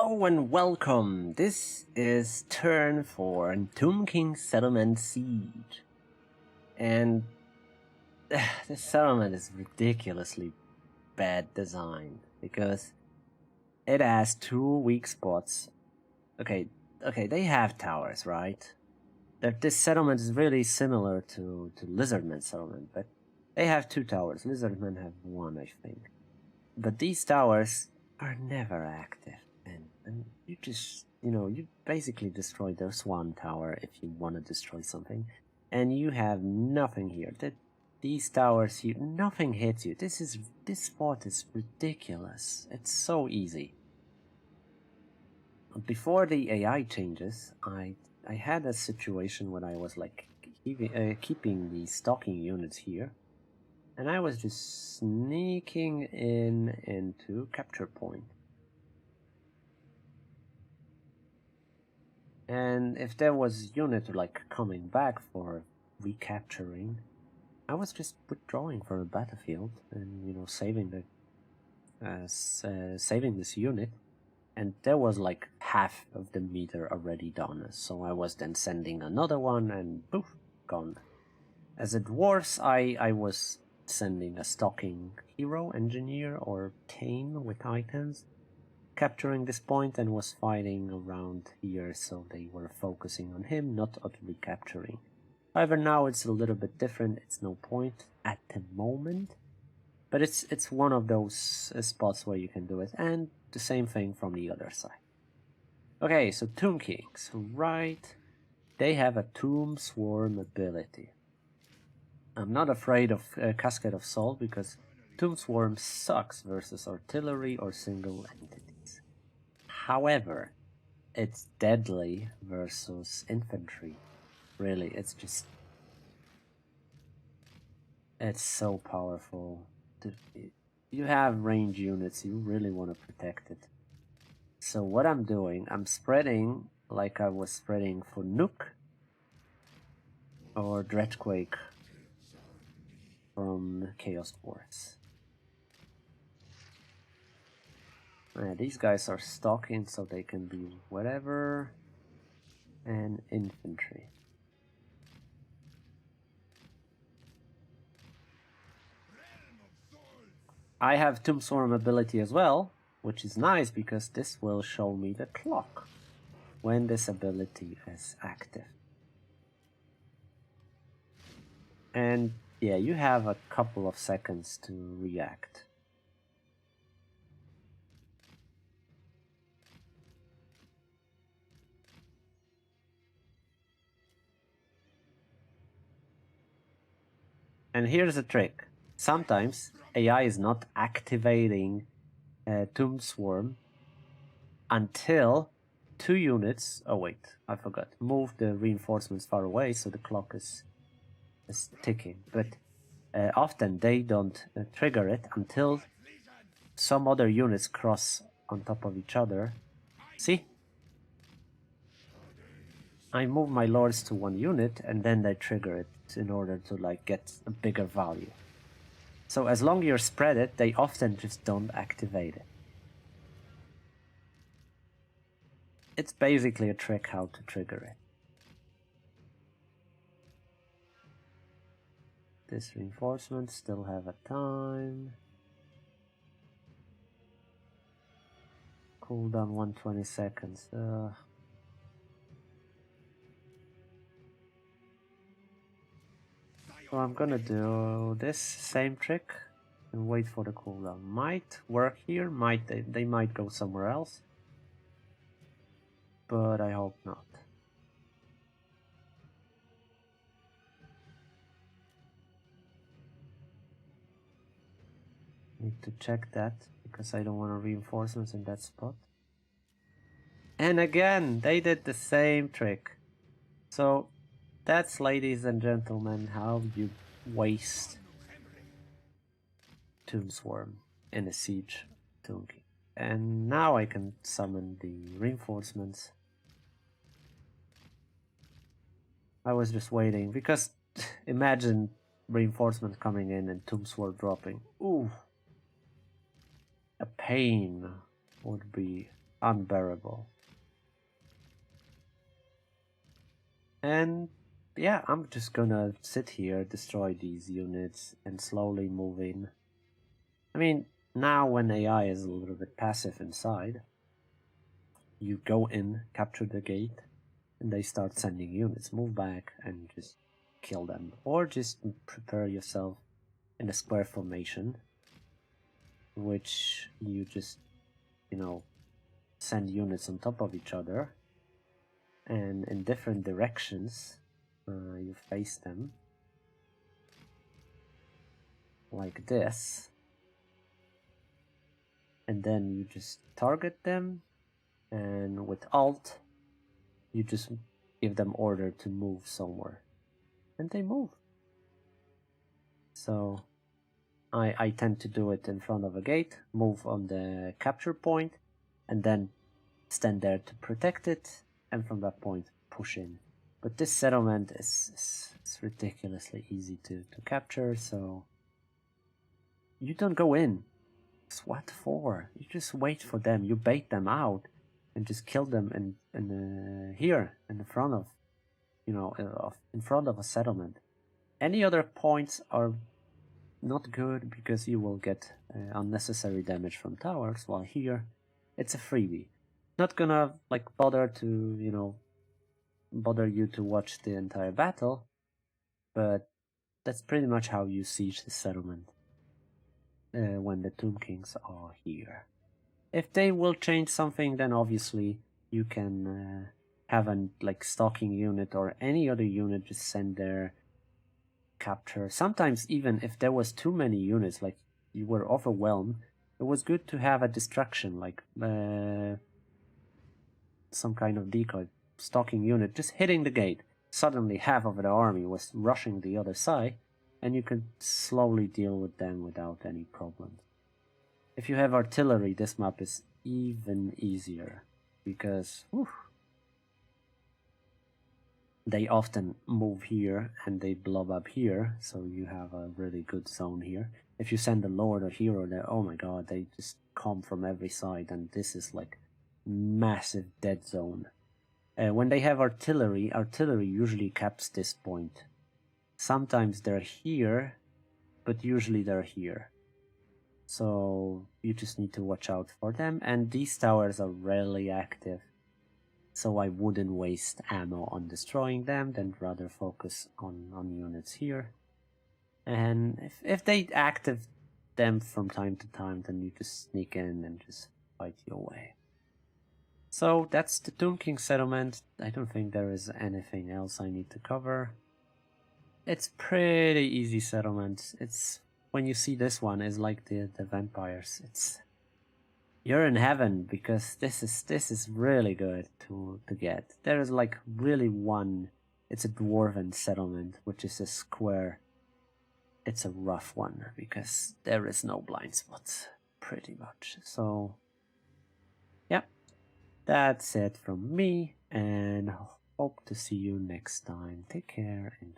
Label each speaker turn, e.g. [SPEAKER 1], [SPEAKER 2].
[SPEAKER 1] Hello and welcome. This is turn for Tomb King Settlement Siege. And this settlement is ridiculously bad designed because it has two weak spots. Okay, they have towers, right? This settlement is really similar to Lizardman settlement, but they have two towers. Lizardmen have one, I think. But these towers are never active. And you just, you basically destroy this one tower if you want to destroy something. And you have nothing here. These towers, nothing hits you. This spot is ridiculous. It's so easy. Before the AI changes, I had a situation when I was like keeping the stocking units here. And I was just sneaking into capture point. And if there was unit like coming back for recapturing, I was just withdrawing from the battlefield and saving this unit. And there was like half of the meter already done, so I was then sending another one and poof, gone. As a dwarves, I was sending a stocking hero, engineer, or Kane with items, capturing this point, and was fighting around here, so they were focusing on him, not on recapturing. However, now it's a little bit different. It's no point at the moment, but it's one of those spots where you can do it, and the same thing from the other side. Okay, so Tomb Kings, right? They have a Tomb Swarm ability. I'm not afraid of Cascade of Salt because Tomb Swarm sucks versus artillery or single entities. However, it's deadly versus infantry. Really, it's so powerful. You have range units, you really want to protect it. So what I'm doing, I'm spreading like I was spreading for Nuke or Dreadquake from Chaos Wars. These guys are stalking, so they can be whatever, and infantry. I have Tomb Swarm ability as well, which is nice because this will show me the clock when this ability is active. And yeah, you have a couple of seconds to react. And here's the trick. Sometimes AI is not activating Tomb Swarm until 2 units... Oh wait, I forgot. Move the reinforcements far away so the clock is ticking. But often they don't trigger it until some other units cross on top of each other. See? I move my lords to 1 unit and then they trigger it in order to like get a bigger value. So as long as you're spread it, they often just don't activate it. It's basically a trick how to trigger it. This reinforcement still have a time. Cooldown 120 seconds. So I'm gonna do this same trick and wait for the cooldown. Might work here, they might go somewhere else, but I hope not. Need to check that because I don't want reinforcements in that spot. And again, they did the same trick. So that's, ladies and gentlemen, how you waste Tomb Swarm in a siege Tomb King. And now I can summon the reinforcements. I was just waiting because imagine reinforcement coming in and Tomb Swarm dropping. Ooh. A pain would be... unbearable. And yeah, I'm just gonna sit here, destroy these units, and slowly move in. I mean, now when AI is a little bit passive inside, you go in, capture the gate, and they start sending units. Move back and just kill them. Or just prepare yourself in a square formation, which you just, send units on top of each other, and in different directions you face them like this, and then you just target them, and with Alt you just give them order to move somewhere, and they move. So I tend to do it in front of a gate, move on the capture point, and then stand there to protect it, and from that point push in. But this settlement is ridiculously easy to capture, so you don't go in. What for? You just wait for them, you bait them out, and just kill them here in the front of, in front of a settlement. Any other points are not good because you will get unnecessary damage from towers, while here it's a freebie. Not gonna bother to bother you to watch the entire battle, but that's pretty much how you siege the settlement when the Tomb Kings are here. If they will change something, then obviously you can have a stalking unit or any other unit just send their capture. Sometimes even if there was too many units, like you were overwhelmed, it was good to have a distraction, like some kind of decoy stalking unit just hitting the gate. Suddenly half of the army was rushing the other side, and you could slowly deal with them without any problems. If you have artillery, this map is even easier, because they often move here and they blob up here, so you have a really good zone here. If you send a lord or hero there, oh my god, they just come from every side, and this is like massive dead zone. When they have artillery usually caps this point. Sometimes they're here, but usually they're here. So you just need to watch out for them, and these towers are rarely active. So I wouldn't waste ammo on destroying them, then rather focus on units here. And if they active them from time to time, then you just sneak in and just fight your way. So that's the Tomb King settlement. I don't think there is anything else I need to cover. It's pretty easy settlement. It's when you see this one, is like the vampires. You're in heaven, because this is really good to get. There is really one. It's a dwarven settlement, which is a square. It's a rough one because there is no blind spots, pretty much. So yeah, that's it from me, and hope to see you next time. Take care and